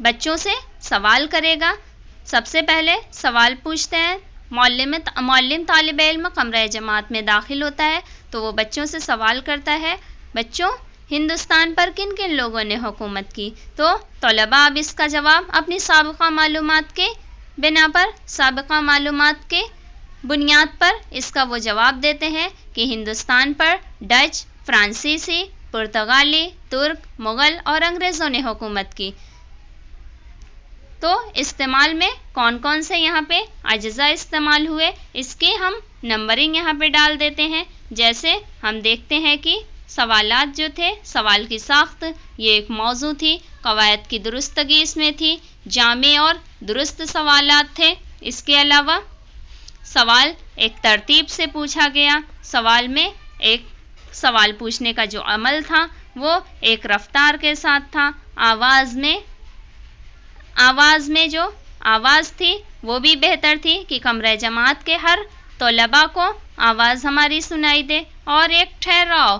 بچوں سے سوال کرے گا۔ سب سے پہلے سوال پوچھتے ہیں، معلم طالب علم کمرہ جماعت میں داخل ہوتا ہے تو وہ بچوں سے سوال کرتا ہے، بچوں ہندوستان پر کن کن لوگوں نے حکومت کی؟ تو طلباء اب اس کا جواب اپنی سابقہ معلومات کے بنیاد پر اس کا وہ جواب دیتے ہیں کہ ہندوستان پر ڈچ، فرانسیسی، پرتگالی، ترک، مغل اور انگریزوں نے حکومت کی۔ تو استعمال میں کون کون سے یہاں پہ اجزاء استعمال ہوئے، اس کی ہم نمبرنگ یہاں پہ ڈال دیتے ہیں۔ جیسے ہم دیکھتے ہیں کہ سوالات جو تھے، سوال کی ساخت یہ ایک موضوع تھی، قواعد کی درستگی اس میں تھی، جامع اور درست سوالات تھے۔ اس کے علاوہ سوال ایک ترتیب سے پوچھا گیا، سوال میں ایک سوال پوچھنے کا جو عمل تھا وہ ایک رفتار کے ساتھ تھا، آواز میں جو آواز تھی وہ بھی بہتر تھی کہ کمرہ جماعت کے ہر طلباء کو آواز ہماری سنائی دے، اور ایک ٹھہراؤ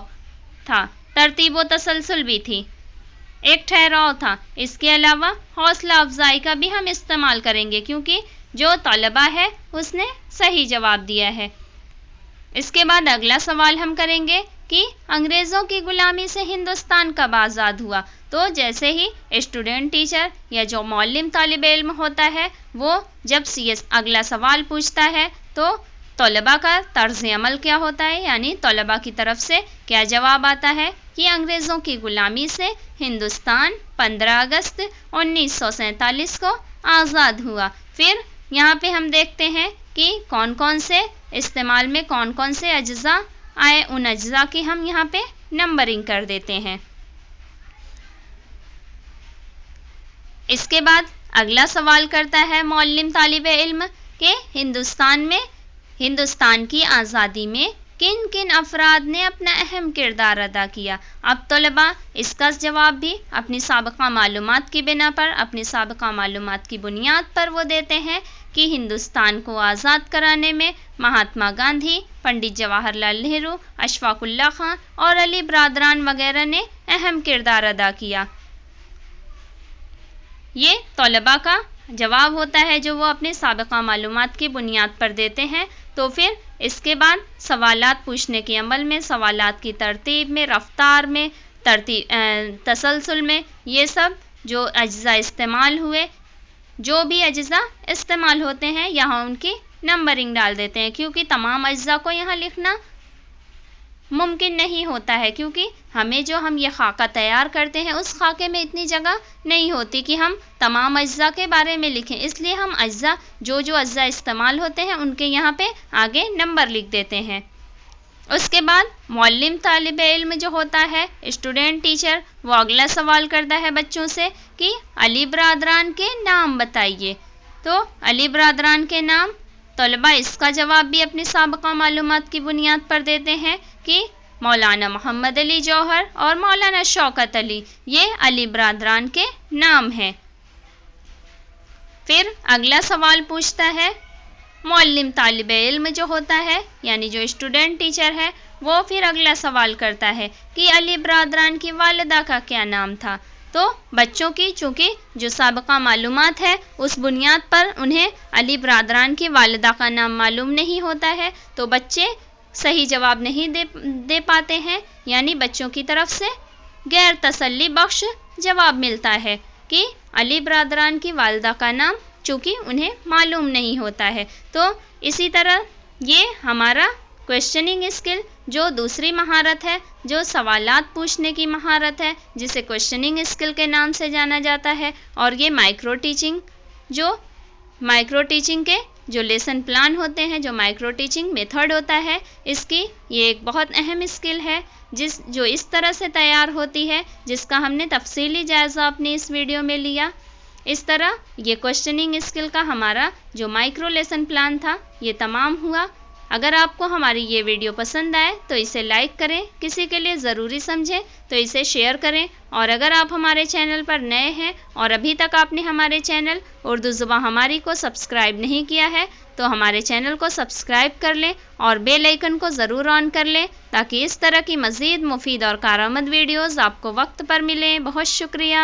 تھا، ترتیب و تسلسل بھی تھی، ایک ٹھہراؤ تھا۔ اس کے علاوہ حوصلہ افزائی کا بھی ہم استعمال کریں گے کیونکہ جو طالبہ ہے اس نے صحیح جواب دیا ہے۔ اس کے بعد اگلا سوال ہم کریں گے کہ انگریزوں کی غلامی سے ہندوستان کب آزاد ہوا؟ تو جیسے ہی اسٹوڈنٹ ٹیچر یا جو معلم طالب علم ہوتا ہے وہ جب اگلا سوال پوچھتا ہے تو طلباء کا طرز عمل کیا ہوتا ہے، یعنی طلباء کی طرف سے کیا جواب آتا ہے کہ انگریزوں کی غلامی سے ہندوستان 15 اگست 1947 کو آزاد ہوا۔ پھر یہاں پہ ہم دیکھتے ہیں کہ کون کون سے استعمال میں کون کون سے اجزاء آئے، ان اجزاء کی ہم یہاں پہ نمبرنگ کر دیتے ہیں۔ اس کے بعد اگلا سوال کرتا ہے معلم طالب علم کہ ہندوستان کی آزادی میں کن کن افراد نے اپنا اہم کردار ادا کیا؟ اب طلباء اس کا جواب بھی اپنی سابقہ معلومات کی بنا پر، اپنی سابقہ معلومات کی بنیاد پر وہ دیتے ہیں کہ ہندوستان کو آزاد کرانے میں مہاتما گاندھی، پنڈت جواہر لال نہرو، اشفاق اللہ خان اور علی برادران وغیرہ نے اہم کردار ادا کیا۔ یہ طلباء کا جواب ہوتا ہے جو وہ اپنے سابقہ معلومات کی بنیاد پر دیتے ہیں۔ تو پھر اس کے بعد سوالات پوچھنے کے عمل میں، سوالات کی ترتیب میں، رفتار میں، تسلسل میں، یہ سب جو اجزاء استعمال ہوئے، جو بھی اجزاء استعمال ہوتے ہیں یہاں ان کی نمبرنگ ڈال دیتے ہیں، کیونکہ تمام اجزاء کو یہاں لکھنا ممکن نہیں ہوتا ہے، کیونکہ ہم یہ خاکہ تیار کرتے ہیں اس خاکے میں اتنی جگہ نہیں ہوتی کہ ہم تمام اجزاء کے بارے میں لکھیں، اس لیے ہم جو اجزاء استعمال ہوتے ہیں ان کے یہاں پہ آگے نمبر لکھ دیتے ہیں۔ اس کے بعد معلم طالب علم جو ہوتا ہے، اسٹوڈنٹ ٹیچر، وہ اگلا سوال کرتا ہے بچوں سے کہ علی برادران کے نام بتائیے۔ تو علی برادران کے نام طلباء اس کا جواب بھی اپنی سابقہ معلومات کی بنیاد پر دیتے ہیں کہ مولانا محمد علی جوہر اور مولانا شوکت علی، یہ علی برادران کے نام ہیں۔ پھر اگلا سوال پوچھتا ہے معلم طالب علم جو ہوتا ہے، یعنی جو اسٹوڈنٹ ٹیچر ہے، وہ پھر اگلا سوال کرتا ہے کہ علی برادران کی والدہ کا کیا نام تھا؟ تو بچوں کی چونکہ جو سابقہ معلومات ہے اس بنیاد پر انہیں علی برادران کی والدہ کا نام معلوم نہیں ہوتا ہے، تو بچے صحیح جواب نہیں دے پاتے ہیں، یعنی بچوں کی طرف سے غیر تسلی بخش جواب ملتا ہے کہ علی برادران کی والدہ کا نام چونکہ انہیں معلوم نہیں ہوتا ہے۔ تو اسی طرح یہ ہمارا کویشچننگ اسکل جو دوسری مہارت ہے، جو سوالات پوچھنے کی مہارت ہے، جسے کویشچننگ اسکل کے نام سے جانا جاتا ہے، اور یہ مائکرو ٹیچنگ کے جو لیسن پلان ہوتے ہیں، جو مائکرو ٹیچنگ میتھڈ ہوتا ہے، اس کی یہ ایک بہت اہم اسکل ہے جو اس طرح سے تیار ہوتی ہے، جس کا ہم نے تفصیلی جائزہ اپنی اس ویڈیو میں لیا۔ اس طرح یہ کویشچننگ اسکل کا ہمارا جو مائکرو لیسن پلان تھا یہ تمام ہوا۔ اگر آپ کو ہماری یہ ویڈیو پسند آئے تو اسے لائک کریں، کسی کے لیے ضروری سمجھیں تو اسے شیئر کریں، اور اگر آپ ہمارے چینل پر نئے ہیں اور ابھی تک آپ نے ہمارے چینل اردو زبان ہماری کو سبسکرائب نہیں کیا ہے تو ہمارے چینل کو سبسکرائب کر لیں اور بیل آئیکن کو ضرور آن کر لیں تاکہ اس طرح کی مزید مفید اور کارآمد ویڈیوز آپ کو وقت پر ملیں۔ بہت شکریہ۔